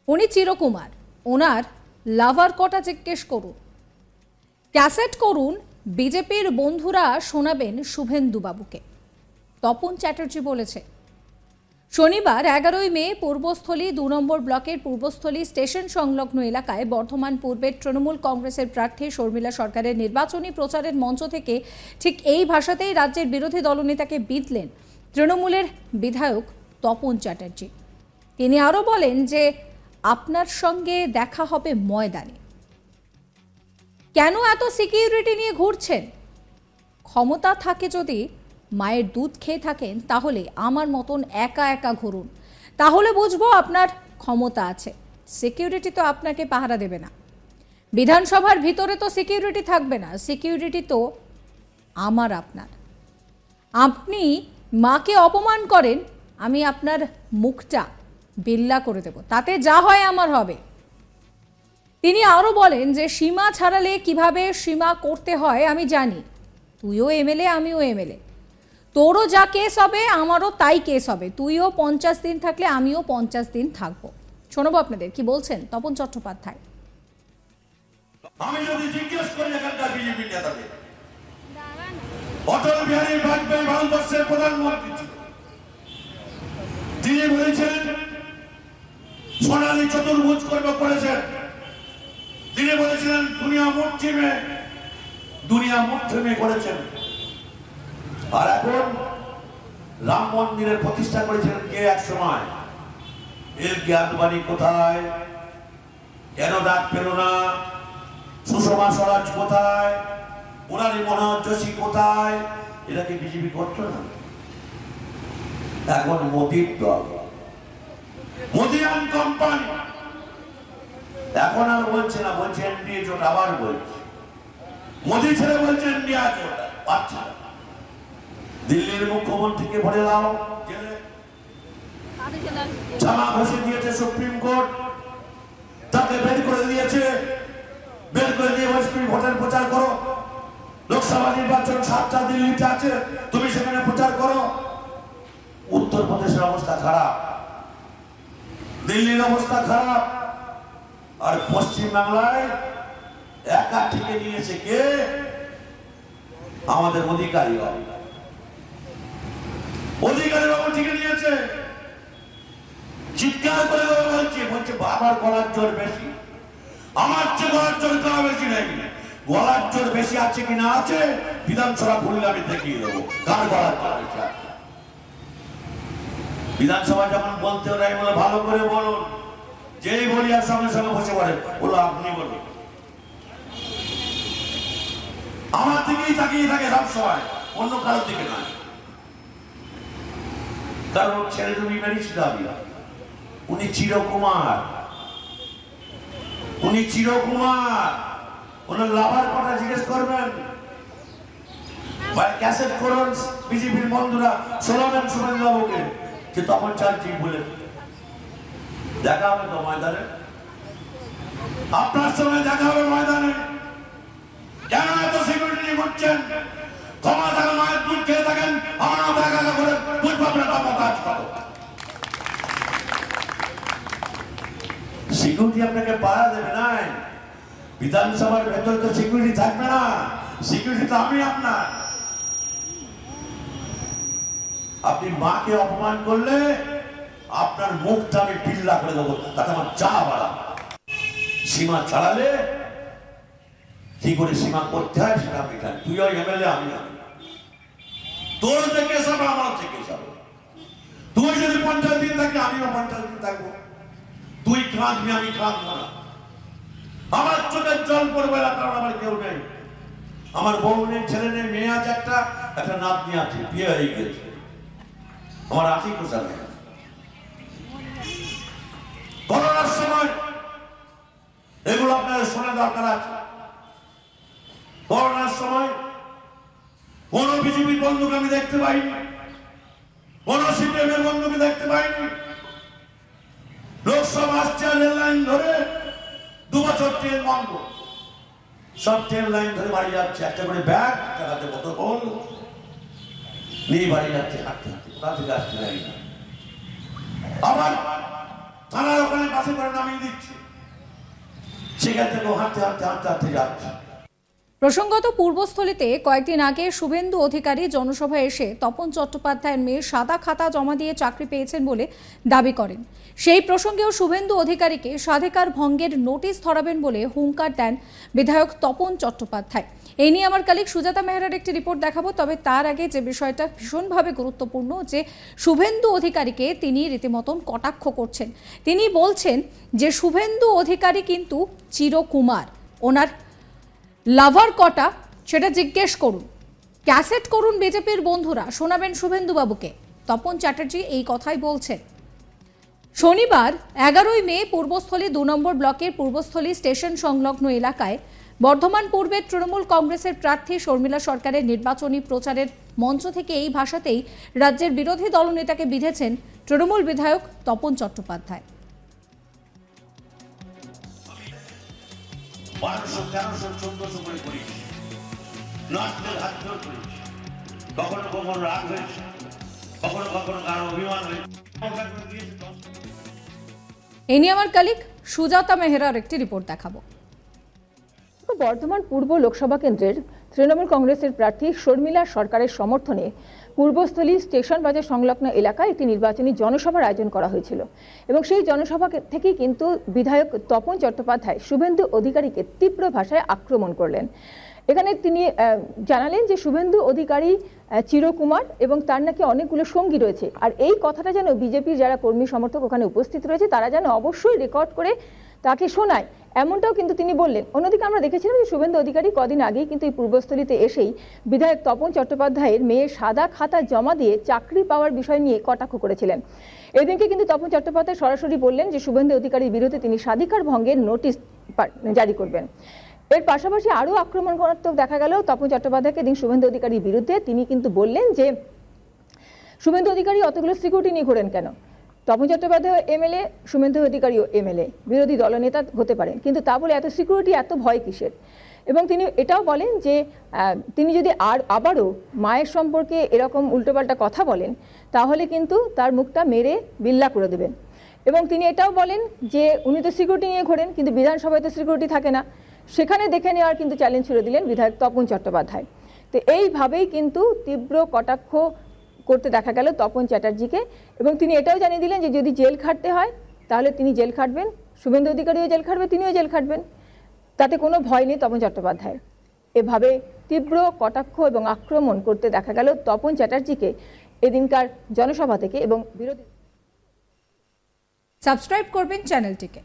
উনি চিরকুমার, ওনার লাভার কটা জিজ্ঞেস করুন, ক্যাসেট করুন, বিজেপির বন্ধুরা শোনাবেন শুভেন্দু বাবুকে। তপন চ্যাটার্জি বলেছে। শনিবার 11ই মে পূর্বস্থলী 2 নম্বর ব্লকের পূর্বস্থলী স্টেশন সংলগ্ন এলাকায় বর্ধমান পূর্বের তৃণমূল কংগ্রেসের প্রার্থী শর্মিলা সরকারের নির্বাচনী প্রচারের মঞ্চ থেকে ঠিক এই ভাষাতেই রাজ্যের বিরোধী দলনেতাকে বিঁধলেন তৃণমূলের বিধায়ক তপন চ্যাটার্জি। তিনি আরও বলেন যে আপনার সঙ্গে দেখা হবে ময়দানে। কেন এত সিকিউরিটি নিয়ে ঘুরছেন? ক্ষমতা থাকে যদি মায়ের দুধ খেয়ে থাকেন তাহলে আমার মতন একা একা ঘুরুন, তাহলে বুঝবো আপনার ক্ষমতা আছে। সিকিউরিটি তো আপনাকে পাহারা দেবে না, বিধানসভার ভিতরে তো সিকিউরিটি থাকবে না, সিকিউরিটি তো আমার আপনার। আপনি মাকে অপমান করেন, আমি আপনার মুখটা বিল্লা করে দেব, তাতে যা হয় আমার হবে। তিনি আরও বলেন যে সীমা ছাড়ালে কিভাবে সীমা করতে হয় আমি জানি। তুইও এমএলএ, আমিও এমএলএ, তোরও যা কেস হবে আমারও তাই কেস হবে। তুইও 50 দিন থাকলে আমিও 50 দিন থাকবো। শোনাবো আপনাদের কি বলছেন তপন চট্টোপাধ্যায়। আমি যদি জিজ্ঞেস করি এখানকার বিজেপি নেতাদের, অটল বিহারী বাজপেয়ী ভারতবর্ষের প্রধানমন্ত্রী ছিল, তিনি বলেছেন সোনালী চতুর্ভুজ করেছেন। তিনি বলেছিলেন দুনিয়া মুঠি মে করেছেন। আর এখন রাম মন্দিরের প্রতিষ্ঠা করেছিলেন কে এক সময়? এলকে আদবানি কোথায়? কেন ডাক পেল না? সুষমা স্বরাজ কোথায়? মুরারি মনোহর যোশী কোথায়? এরা কি বিজেপি করতো না? এখন মোদির দল, মোদিয়ান কোম্পানি, এখন আর বলছে না, বলছে এনডিএ জোট। আবার বলছে মোদি ছেড়ে বলছে ইন্ডিয়া জোট। আচ্ছা, দিল্লির মুখ্যমন্ত্রীকে ভরে দাও জেলে, জামা ঘষে দিয়েছে সুপ্রিম কোর্ট, তাকে বের করে দিয়েছে। বের করে দিয়ে তুমি ভোটের প্রচার করো। লোকসভা নির্বাচন 7টা দিল্লিতে আছে, তুমি সেখানে প্রচার করো। উত্তরপ্রদেশের অবস্থা খারাপ, দিল্লির অবস্থা খারাপ, আর পশ্চিম বাংলায় একা ঠিকে নিয়েছে কে? আমাদের অধিকারী বাবু ঠিকে নিয়েছে। চিৎকার করে বলছে বাবার গলার জোর বেশি, আমার চেয়ে গলার জোর কারো বেশি নেই। গলার জোর বেশি আছে কিনা আছে বিধানসভা খুললে আমি দেখিয়ে দেবো কার গলার জোর বেশি আছে। বিধানসভা যখন বলতে ওরাই বলে ভালো করে বলুন, যেই বলি আর সঙ্গে সঙ্গে বসে পড়ে বলো আপনি বলুন। আমার দিকেই তাকিয়ে থাকে সব সময়, অন্য কারোর দিকে নয়। কারণ ছেড়ে তুমি মেরেছিল আমি। উনি চিরকুমার, উনি চিরকুমার। ওনার লাভার কথা জিজ্ঞেস করবেন, ক্যাসেট করুন, বিজেপির বন্ধুরা শোনাবেন শুভেন্দু বাবুকে যে তপন চ্যাটার্জি বলে। দেখা হবে তো ময়দানে, আপনার সঙ্গে দেখা হবে ময়দানে। কেন এত সিকিউরিটি করছেন? ক্ষমা থাকা মায়ের দুধ খেয়ে থাকেন, আমার দেখা করে বুঝবো আপনার কাজ করো। সিকিউরিটি আপনাকে পাহারা দেবে না। বিধানসভার ভেতরে তো সিকিউরিটি থাকবে না, সিকিউরিটি তো আমি আপনার। আপনি মাকে অপমান করলে আপনার মুখটা আমি পিল্লা করে দেবো, তাতে আমার চা বাড়া। সীমা ছাড়ালে কি করে সীমা করতে হয় সেটা আপনি জানেন। তুইও এমএলএ, আমি জানি। তোর যে কেস হবে আমার যে কেস হবে। তুই যদি 50 দিন থাকি আমিও 50 দিন থাকবো। তুই কাঁদবি, আমি কাঁদবো না। আমার চোখের জল পড়বে না, কারণ আমার কেউ নেই। আমার বউ নেই, ছেলে নেই, মেয়ে আছে, একটা নাতনি আছে, বিয়ে হয়ে গেছে। আমার আর্থিক প্রচার নেই। করোনার সময় এগুলো আপনাদের শোনা দরকার আছে। করোনার সময় কোন বিজেপির বন্ধুকে আমি দেখতে পাইনি, কোন সিপিএমের বন্ধুকে দেখতে পাইনি। লোকসভা আসছে, রেল লাইন ধরে 2 বছর ট্রেন বন্ধ, সব ট্রেন লাইন ধরে বাড়ি যাচ্ছে। একটা করে ব্যাগ, টাকাতে বোতল নিয়ে বাড়ি যাচ্ছে হাঁটতে হাঁটতে। কোথা থেকে আসছে জানি না। আবার থানার ওখানে বাসে করে নামিয়ে দিচ্ছে, সেখান থেকে হাঁটতে হাঁটতে হাঁটতে হাঁটতে যাচ্ছে। প্রসঙ্গত পূর্বস্থলীতে কয়েকদিন আগে শুভেন্দু অধিকারী জনসভায় এসে তপন চট্টোপাধ্যায়ের মেয়ে সাদা খাতা জমা দিয়ে চাকরি পেয়েছেন বলে দাবি করেন। সেই প্রসঙ্গেও শুভেন্দু অধিকারীকে স্বাধিকার ভঙ্গের নোটিশ ধরাবেন বলে হুঙ্কার দেন বিধায়ক তপন চট্টোপাধ্যায়। এই নিয়ে আমার কলিগ সুজাতা মেহরার একটি রিপোর্ট দেখাবো, তবে তার আগে যে বিষয়টা ভীষণভাবে গুরুত্বপূর্ণ, যে শুভেন্দু অধিকারীকে তিনি রীতিমতন কটাক্ষ করছেন। তিনি বলছেন যে শুভেন্দু অধিকারী কিন্তু চিরকুমার, ওনার লাভার কটা সেটা জিজ্ঞেস করুন, ক্যাসেট করুন বিজেপির বন্ধুরা, শোনাবেন শুভেন্দুবাবুকে। তপন চ্যাটার্জি এই কথাই বলছেন। শনিবার 11ই মে পূর্বস্থলী 2 নম্বর ব্লকের পূর্বস্থলী স্টেশন সংলগ্ন এলাকায় বর্ধমান পূর্বের তৃণমূল কংগ্রেসের প্রার্থী শর্মিলা সরকারের নির্বাচনী প্রচারের মঞ্চ থেকে এই ভাষাতেই রাজ্যের বিরোধী দলনেতাকে বিঁধেছেন তৃণমূল বিধায়ক তপন চট্টোপাধ্যায়। 1200, 1300, 1400 করে করিস, নাচদের হাত ধরে করিস, কখনো কখনো রাগ হয়েছে, কখনো কখনো কারো অভিমান হয়েছে। এই নিয়ে আমার কলিগ সুজাতা মেহরার একটি রিপোর্ট দেখাবো। বর্ধমান পূর্ব লোকসভা কেন্দ্রের তৃণমূল কংগ্রেসের প্রার্থী শর্মিলা সরকারের সমর্থনে পূর্বস্থলী স্টেশন বাজার সংলগ্ন এলাকায় একটি নির্বাচনী জনসভার আয়োজন করা হয়েছিল এবং সেই জনসভা থেকেই কিন্তু বিধায়ক তপন চট্টোপাধ্যায় শুভেন্দু অধিকারীকে তীব্র ভাষায় আক্রমণ করলেন। এখানে তিনি জানালেন যে শুভেন্দু অধিকারী চিরকুমার এবং তার নাকি অনেকগুলো সঙ্গী রয়েছে, আর এই কথাটা যেন বিজেপির যারা কর্মী সমর্থক ওখানে উপস্থিত রয়েছে তারা যেন অবশ্যই রেকর্ড করে তাকে শোনায়, এমনটাও কিন্তু তিনি বললেন। অন্যদিকে আমরা দেখেছিলাম যে শুভেন্দু অধিকারী কদিন আগেই কিন্তু এই পূর্বস্থলীতে এসেই বিধায়ক তপন চট্টোপাধ্যায়ের মেয়ের সাদা খাতা জমা দিয়ে চাকরি পাওয়ার বিষয় নিয়ে কটাক্ষ করেছিলেন। এদিনকে কিন্তু তপন চট্টোপাধ্যায় সরাসরি বললেন যে শুভেন্দু অধিকারীর বিরুদ্ধে তিনি স্বাধিকার ভঙ্গের নোটিশ জারি করবেন। এর পাশাপাশি আরও আক্রমণাত্মক দেখা গেল তপন চট্টোপাধ্যায়কে দিন শুভেন্দু অধিকারীর বিরুদ্ধে। তিনি কিন্তু বললেন যে শুভেন্দু অধিকারী অতগুলো সিকিউরিটি নিয়ে ঘোরেন কেন? তপন চট্টোপাধ্যায় এমএলএ, শুভেন্দু অধিকারীও এমএলএ, বিরোধী দলনেতা হতে পারেন, কিন্তু তা বলে এত সিকিউরিটি, এত ভয় কিসের? এবং তিনি এটাও বলেন যে তিনি যদি আবারও মায়ের সম্পর্কে এরকম উল্টোপাল্টা কথা বলেন তাহলে কিন্তু তার মুখটা মেরে বিল্লা করে দেবেন। এবং তিনি এটাও বলেন যে উনি তো সিকিউরিটি নিয়ে ঘোরেন, কিন্তু বিধানসভায় তো সিকিউরিটি থাকে না, সেখানে দেখে নেওয়ার কিন্তু চ্যালেঞ্জ ছুড়ে দিলেন বিধায়ক তপন চট্টোপাধ্যায়। তো এইভাবেই কিন্তু তীব্র কটাক্ষ করতে দেখা গেল তপন চ্যাটার্জিকে এবং তিনি এটাও জানিয়ে দিলেন যে যদি জেল খাটতে হয় তাহলে তিনি জেল খাটবেন, শুভেন্দু অধিকারীও জেল খাটবে, তিনিও জেল খাটবেন, তাতে কোনো ভয় নেই তপন চট্টোপাধ্যায়ের। এভাবে তীব্র কটাক্ষ এবং আক্রমণ করতে দেখা গেল তপন চ্যাটার্জিকে এদিনকার জনসভা থেকে এবং বিরোধী। সাবস্ক্রাইব করবেন চ্যানেলটিকে।